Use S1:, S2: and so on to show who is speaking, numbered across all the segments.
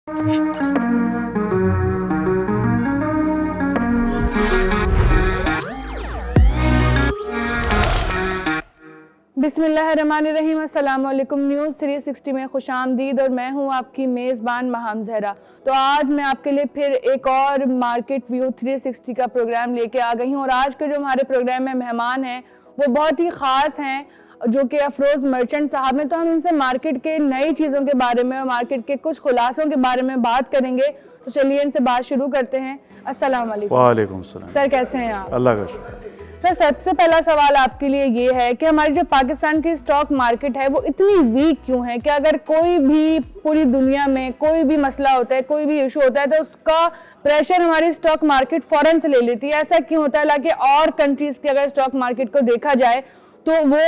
S1: बिस्मिल्लाहिर्रहमानिर्रहीम। अस्सलाम वालेकुम। न्यूज़ 360 में खुशामदीद और मैं हूं आपकी मेज़बान महाम जहरा। तो आज मैं आपके लिए फिर एक और मार्केट व्यू 360 का प्रोग्राम लेके आ गई हूं और आज के जो हमारे प्रोग्राम में मेहमान हैं वो बहुत ही ख़ास हैं, जो कि अफरोज़ मर्चेंट साहब हैं। तो हम इनसे मार्केट के नई चीज़ों के बारे में और मार्केट के कुछ खुलासों के बारे में बात करेंगे। तो चलिए इनसे बात शुरू करते हैं। अस्सलाम वालेकुम।
S2: वालेकुम सलाम।
S1: सर कैसे हैं आप?
S2: अल्लाह का शुक्र।
S1: सर सबसे पहला सवाल आपके लिए ये है कि हमारी जो पाकिस्तान की स्टॉक मार्केट है वो इतनी वीक क्यों है? कि अगर कोई भी पूरी दुनिया में कोई भी मसला होता है, कोई भी इशू होता है, तो उसका प्रेशर हमारी स्टॉक मार्केट फौरन से ले लेती है। ऐसा क्यों होता है? हालांकि और कंट्रीज की अगर स्टॉक मार्केट को देखा जाए तो वो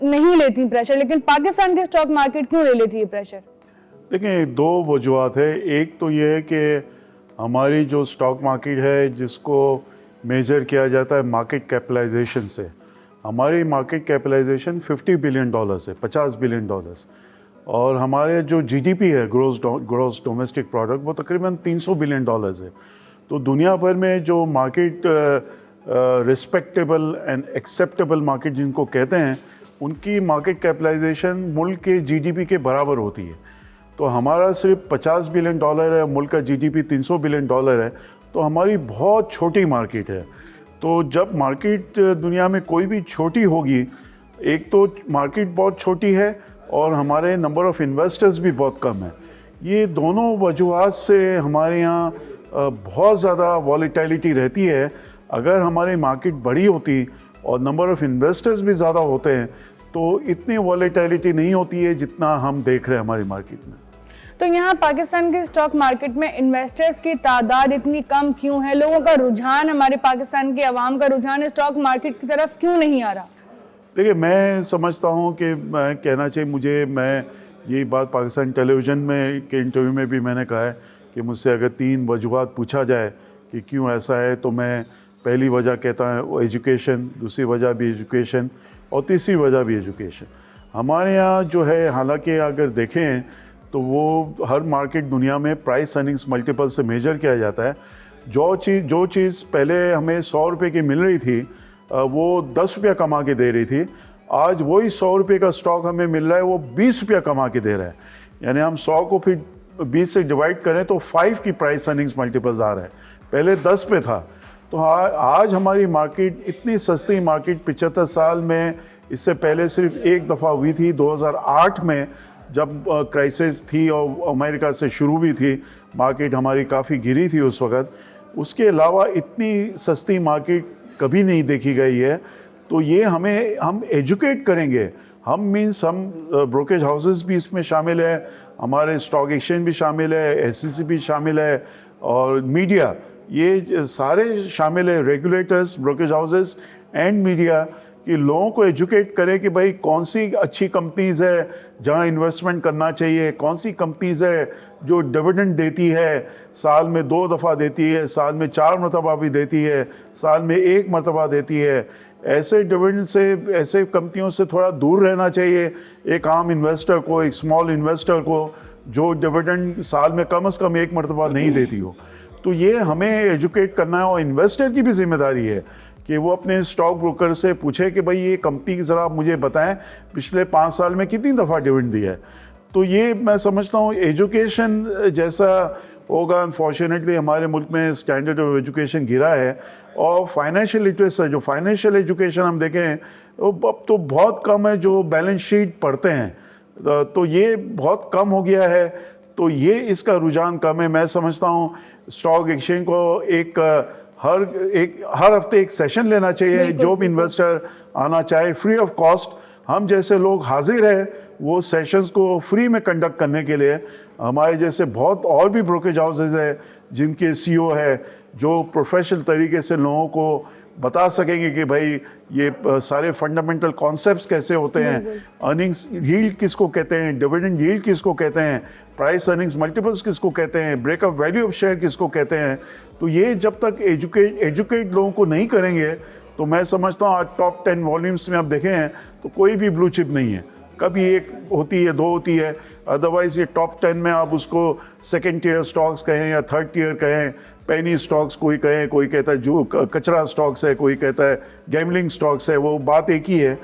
S1: नहीं लेती प्रेशर, लेकिन पाकिस्तान की स्टॉक मार्केट क्यों ले लेती है प्रेशर?
S2: देखिए, दो वजूहत है। एक तो ये है कि हमारी जो स्टॉक मार्केट है जिसको मेजर किया जाता है मार्केट कैपिटलाइजेशन से, हमारी मार्केट कैपिटलाइजेशन $50 बिलियन है, $50 बिलियन। और हमारे जो जीडीपी है, ग्रॉस डोमेस्टिक प्रोडक्ट, वो तकरीबन $300 बिलियन है। तो दुनिया भर में जो market respectable and acceptable market जिनको कहते हैं, उनकी मार्केट कैपिटलाइजेशन मुल्क के जीडीपी के बराबर होती है। तो हमारा सिर्फ $50 बिलियन है, मुल्क का जीडीपी $300 बिलियन है, तो हमारी बहुत छोटी मार्केट है। तो जब मार्केट दुनिया में कोई भी छोटी होगी, एक तो मार्केट बहुत छोटी है और हमारे नंबर ऑफ़ इन्वेस्टर्स भी बहुत कम है। ये दोनों वजूहात से हमारे यहाँ बहुत ज़्यादा वॉलेटिलिटी रहती है। अगर हमारी मार्केट बड़ी होती और नंबर ऑफ़ इन्वेस्टर्स भी ज़्यादा होते हैं तो इतनी वॉलेटिलिटी नहीं होती है जितना हम देख रहे हैं हमारी मार्केट में।
S1: तो यहाँ पाकिस्तान के स्टॉक मार्केट में इन्वेस्टर्स की तादाद इतनी कम क्यों है? लोगों का रुझान, हमारे पाकिस्तान के अवाम का रुझान स्टॉक मार्केट की तरफ क्यों नहीं आ रहा?
S2: देखिए, मैं समझता हूँ कि मैं कहना चाहिए मुझे, मैं यही बात पाकिस्तान टेलीविज़न में के इंटरव्यू में भी मैंने कहा है कि मुझसे अगर 3 वजूहात पूछा जाए कि क्यों ऐसा है, तो मैं पहली वजह कहता है वो एजुकेशन, दूसरी वजह भी एजुकेशन और तीसरी वजह भी एजुकेशन। हमारे यहाँ जो है, हालांकि अगर देखें तो वो हर मार्केट दुनिया में प्राइस अर्निंग्स मल्टीपल से मेजर किया जाता है। जो चीज़ पहले हमें 100 रुपये की मिल रही थी, वो 10 रुपया कमा के दे रही थी, आज वही 100 रुपये का स्टॉक हमें मिल रहा है, वो 20 रुपया कमा के दे रहा है। यानी हम 100 को फिर 20 से डिवाइड करें तो 5 की प्राइस अर्निंग्स मल्टीपल्स आ रहा है, पहले 10 पे था। तो आज हमारी मार्केट इतनी सस्ती मार्केट 75 साल में, इससे पहले सिर्फ एक दफ़ा हुई थी 2008 में, जब क्राइसिस थी और अमेरिका से शुरू भी थी, मार्केट हमारी काफ़ी गिरी थी उस वक़्त। उसके अलावा इतनी सस्ती मार्केट कभी नहीं देखी गई है। तो ये हम एजुकेट करेंगे, हम ब्रोकरेज हाउसेस भी इसमें शामिल है, हमारे स्टॉक एक्सचेंज भी शामिल है, एसईसी भी शामिल है और मीडिया, ये सारे शामिल है, regulators, brokerage houses and media, कि लोगों को एजुकेट करें कि भाई कौन सी अच्छी कंपनीज़ है जहां इन्वेस्टमेंट करना चाहिए, कौन सी कंपनीज़ है जो डिविडेंड देती है, साल में 2 दफ़ा देती है, साल में 4 मरतबा भी देती है, साल में 1 मरतबा देती है। ऐसे डिविडेंड से, ऐसे कंपनियों से थोड़ा दूर रहना चाहिए एक आम इन्वेस्टर को, एक स्मॉल इन्वेस्टर को, जो डिविडेंड साल में कम से कम 1 मरतबा नहीं देती हो। तो ये हमें एजुकेट करना है और इन्वेस्टर की भी जिम्मेदारी है कि वो अपने स्टॉक ब्रोकर से पूछे कि भाई ये कंपनी ज़रा आप मुझे बताएं पिछले 5 साल में कितनी दफ़ा डिविडेंड दिया है। तो ये मैं समझता हूँ एजुकेशन जैसा होगा। अनफॉर्चुनेटली हमारे मुल्क में स्टैंडर्ड ऑफ एजुकेशन गिरा है और फाइनेंशियल लिटरेसी, जो फाइनेंशियल एजुकेशन हम देखें अब तो बहुत कम है जो बैलेंस शीट पढ़ते हैं, तो ये बहुत कम हो गया है। तो ये इसका रुझान कम है। मैं समझता हूँ स्टॉक एक्सचेंज को हर हफ्ते एक सेशन लेना चाहिए, जो भी इन्वेस्टर आना चाहे फ्री ऑफ कॉस्ट, हम जैसे लोग हाजिर हैं वो सेशंस को फ्री में कंडक्ट करने के लिए। हमारे जैसे बहुत और भी ब्रोकरेज हाउसेज है जिनके सीईओ है जो प्रोफेशनल तरीके से लोगों को बता सकेंगे कि भाई ये सारे फंडामेंटल कॉन्सेप्ट्स कैसे होते हैं, अर्निंग्स यील्ड किसको कहते हैं, डिविडेंड यील्ड किसको कहते हैं, प्राइस अर्निंग्स मल्टीपल्स किसको कहते हैं, ब्रेकअप वैल्यू ऑफ शेयर किसको कहते हैं। तो ये जब तक एजुकेट लोगों को नहीं करेंगे तो मैं समझता हूँ आज टॉप 10 वॉल्यूम्स में आप देखें हैं तो कोई भी ब्लू चिप नहीं है। कभी एक होती है, दो होती है, अदरवाइज ये टॉप 10 में आप उसको सेकंड टियर स्टॉक्स कहें या थर्ड टियर कहें, पेनी स्टॉक्स कोई कहें, कोई कहता है जो कचरा स्टॉक्स है, कोई कहता है गैमलिंग स्टॉक्स है, वो बात एक ही है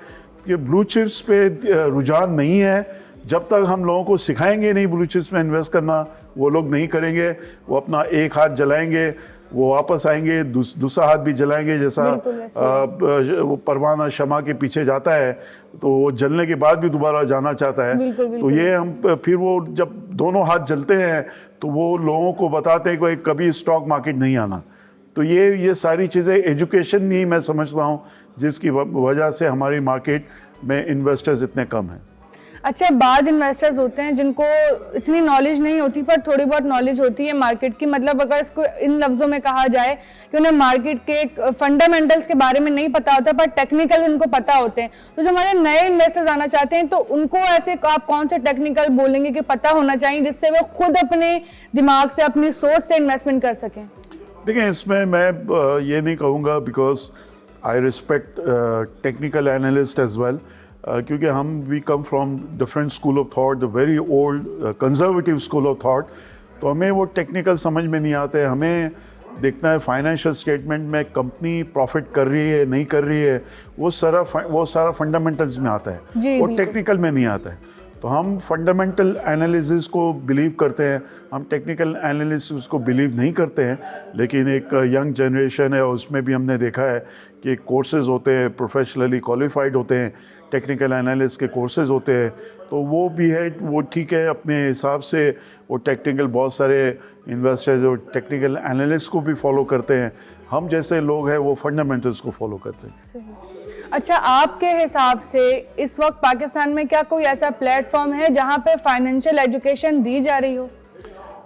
S2: कि ब्लू चिप्स पे रुझान नहीं है। जब तक हम लोगों को सिखाएंगे नहीं ब्लू चिप्स में इन्वेस्ट करना, वो लोग नहीं करेंगे। वो अपना एक हाथ जलाएंगे, वो वापस आएंगे, दूसरा हाथ भी जलाएंगे, जैसा वो परवाना शमा के पीछे जाता है तो वो जलने के बाद भी दोबारा जाना चाहता है। तो ये हम फिर वो जब दोनों हाथ जलते हैं तो वो लोगों को बताते हैं कि कभी स्टॉक मार्केट नहीं आना। तो ये सारी चीज़ें एजुकेशन नहीं, मैं समझता हूँ, जिसकी वजह से हमारी मार्केट में इन्वेस्टर्स इतने कम हैं।
S1: अच्छा, बाद इन्वेस्टर्स होते हैं जिनको इतनी नॉलेज नहीं होती पर थोड़ी बहुत नॉलेज होती है मार्केट की, मतलब अगर इसको इन लफ्ज़ों में कहा जाए कि उन्हें मार्केट के फंडामेंटल्स के बारे में नहीं पता होता पर टेक्निकल उनको पता होते हैं। तो जो हमारे नए इन्वेस्टर्स आना चाहते हैं तो उनको ऐसे आप कौन से टेक्निकल बोलेंगे कि पता होना चाहिए जिससे वो खुद अपने दिमाग से, अपनी सोच से इन्वेस्टमेंट कर सकें?
S2: देखिए, इसमें मैं ये नहीं कहूँगा, because I respect technical analyst as well, क्योंकि हम we come from different school of thought, the very old conservative school of thought. तो हमें वो टेक्निकल समझ में नहीं आते। हमें देखना है फाइनेंशियल स्टेटमेंट में कंपनी प्रॉफिट कर रही है, नहीं कर रही है, वो सारा फंडामेंटल्स में आता है, वो टेक्निकल में नहीं आता है। तो हम फंडामेंटल एनालिसिस को बिलीव करते हैं, हम टेक्निकल एनालिसिस को बिलीव नहीं करते हैं। लेकिन एक यंग जनरेशन है और उसमें भी हमने देखा है कि कोर्सेज होते हैं, प्रोफेशनली क्वालिफाइड होते हैं, टेक्निकल एनालिस्ट के कोर्सेज होते हैं, तो वो भी है, वो ठीक है अपने हिसाब से। वो टेक्निकल बहुत सारे इन्वेस्टर्स और टेक्निकल एनालिस्ट को भी फॉलो करते हैं। हम जैसे लोग हैं वो फंडामेंटल्स को फॉलो करते हैं।
S1: अच्छा, आपके हिसाब से इस वक्त पाकिस्तान में क्या कोई ऐसा प्लेटफॉर्म है जहां पे फाइनेंशियल एजुकेशन दी जा रही हो?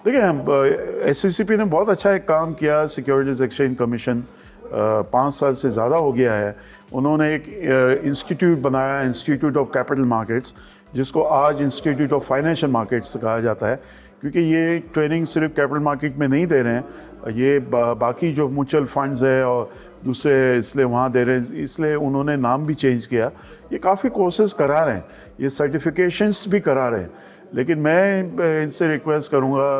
S2: देखिए, SCCP ने बहुत अच्छा एक काम किया। सिक्योरिटीज एक्सचेंज कमीशन 5 साल से ज़्यादा हो गया है। उन्होंने एक इंस्टीट्यूट बनाया, इंस्टीट्यूट ऑफ कैपिटल मार्केट्स, जिसको आज इंस्टीट्यूट ऑफ फाइनेंशियल मार्केट्स कहा जाता है, क्योंकि ये ट्रेनिंग सिर्फ कैपिटल मार्केट में नहीं दे रहे हैं, ये बाकी जो म्यूचुअल फंड्स है और दूसरे इसलिए वहाँ दे रहे हैं, इसलिए उन्होंने नाम भी चेंज किया। ये काफ़ी कोर्सेज करा रहे हैं, ये सर्टिफिकेशंस भी करा रहे हैं। लेकिन मैं इनसे रिक्वेस्ट करूँगा,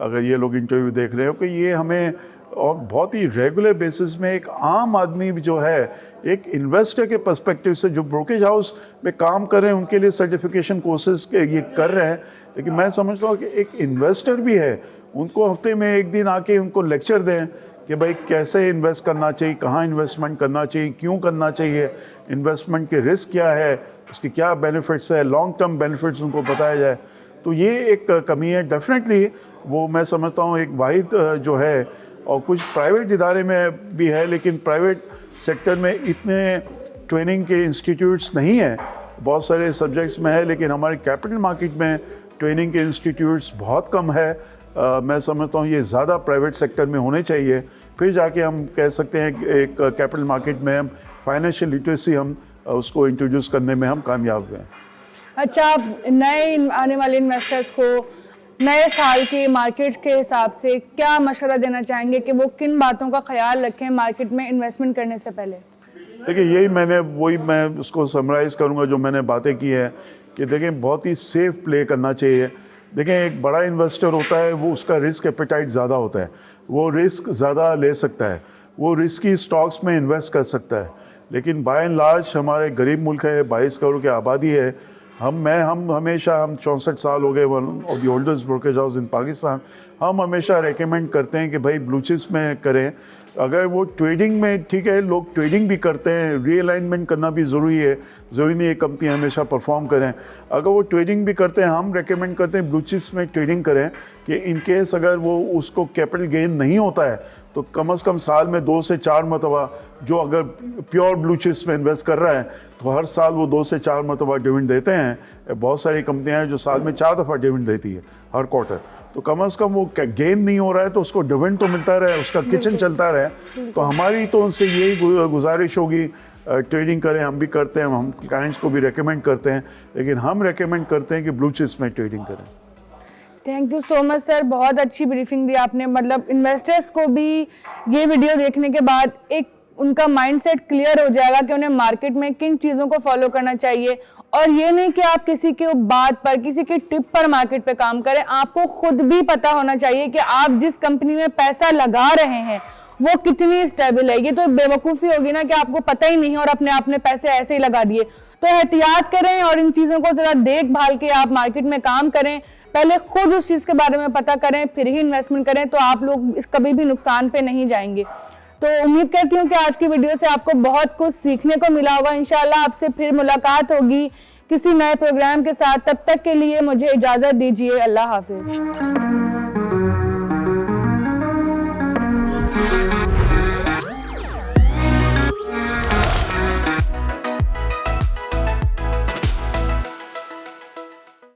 S2: अगर ये लोग इंटरव्यू देख रहे हो, कि ये हमें और बहुत ही रेगुलर बेसिस में एक आम आदमी जो है, एक इन्वेस्टर के पर्सपेक्टिव से जो ब्रोकेज हाउस में काम कर रहे हैं, उनके लिए सर्टिफिकेशन कोर्सेज ये कर रहे हैं। लेकिन मैं समझता हूँ कि एक इन्वेस्टर भी है, उनको हफ्ते में एक दिन आके उनको लेक्चर दें कि भाई कैसे इन्वेस्ट करना चाहिए, कहाँ इन्वेस्टमेंट करना चाहिए, क्यों करना चाहिए, इन्वेस्टमेंट के रिस्क क्या है, उसके क्या बेनिफिट्स है, लॉन्ग टर्म बेनिफिट्स उनको बताया जाए। तो ये एक कमी है डेफिनेटली, वो मैं समझता हूँ एक वाहिद जो है, और कुछ प्राइवेट इदारे में भी है, लेकिन प्राइवेट सेक्टर में इतने ट्रेनिंग के इंस्टीट्यूट्स नहीं हैं। बहुत सारे सब्जेक्ट्स में है, लेकिन हमारे कैपिटल मार्केट में ट्रेनिंग के इंस्टीट्यूट्स बहुत कम है। मैं समझता हूँ ये ज़्यादा प्राइवेट सेक्टर में होने चाहिए, फिर जाके हम कह सकते हैं कि एक कैपिटल मार्केट में हम फाइनेंशियल लिटरेसी हम उसको इंट्रोड्यूस करने में हम कामयाब हुए।
S1: अच्छा, आप नए आने वाले इन्वेस्टर्स को नए साल के मार्केट के हिसाब से क्या मशवरा देना चाहेंगे कि वो किन बातों का ख्याल रखें मार्केट में इन्वेस्टमेंट करने से पहले?
S2: देखिए, मैं उसको समराइज़ करूँगा जो मैंने बातें की है, कि देखें बहुत ही सेफ प्ले करना चाहिए। देखें, एक बड़ा इन्वेस्टर होता है, वो उसका रिस्क एपेटाइट ज़्यादा होता है, वो रिस्क ज़्यादा ले सकता है, वो रिस्की स्टॉक्स में इन्वेस्ट कर सकता है। लेकिन बाय एंड लार्ज हमारे गरीब मुल्क है, 22 करोड़ की आबादी है, हम हमेशा 64 साल हो गए, one of the oldest brokerage house in Pakistan, हम हमेशा रेकमेंड करते हैं कि भाई ब्लू चिप्स में करें। अगर वो ट्रेडिंग में, ठीक है, लोग ट्रेडिंग भी करते हैं, रीअलाइनमेंट करना भी ज़रूरी है, ज़रूरी नहीं है कंपनी हमेशा परफॉर्म करें। अगर वो ट्रेडिंग भी करते हैं, हम रेकमेंड करते हैं ब्लू चिप्स में ट्रेडिंग करें, कि इन केस अगर वो उसको कैपिटल गेन नहीं होता है तो कम से कम साल में 2 से 4 मरतबा, जो अगर प्योर ब्लू चिप्स में इन्वेस्ट कर रहा है तो हर साल वो 2 से 4 मरतबा डिविडेंड देते हैं। बहुत सारी कंपनियां हैं जो साल में 4 दफ़ा डिविडेंड देती है हर क्वार्टर। तो कम से कम वो गेन नहीं हो रहा है तो उसको डिविडेंड तो मिलता रहे, उसका किचन चलता रहे। तो हमारी तो उनसे यही गुजारिश होगी, ट्रेडिंग करें, हम भी करते हैं, हम क्लाइंट्स को भी रेकमेंड करते हैं, लेकिन हम रेकमेंड करते हैं कि ब्लू चिप्स में ट्रेडिंग करें।
S1: Thank you so much sir, बहुत अच्छी ब्रीफिंग दी आपने। मतलब इन्वेस्टर्स को भी ये वीडियो देखने के बाद एक उनका माइंडसेट क्लियर हो जाएगा कि उन्हें मार्केट में किन चीज़ों को फॉलो करना चाहिए और ये नहीं कि आप किसी के बात पर, किसी के टिप पर मार्केट पे काम करें। आपको खुद भी पता होना चाहिए कि आप जिस कंपनी में पैसा लगा रहे हैं वो कितनी स्टेबल है। ये तो बेवकूफ़ी होगी ना कि आपको पता ही नहीं और अपने पैसे ऐसे ही लगा दिए। तो एहतियात करें और इन चीज़ों को ज़रा देखभाल के आप मार्केट में काम करें। पहले खुद उस चीज़ के बारे में पता करें, फिर ही इन्वेस्टमेंट करें, तो आप लोग कभी भी नुकसान पे नहीं जाएंगे। तो उम्मीद करती हूँ कि आज की वीडियो से आपको बहुत कुछ सीखने को मिला होगा। इंशाल्लाह आपसे फिर मुलाकात होगी किसी नए प्रोग्राम के साथ। तब तक के लिए मुझे इजाज़त दीजिए। अल्लाह हाफिज़।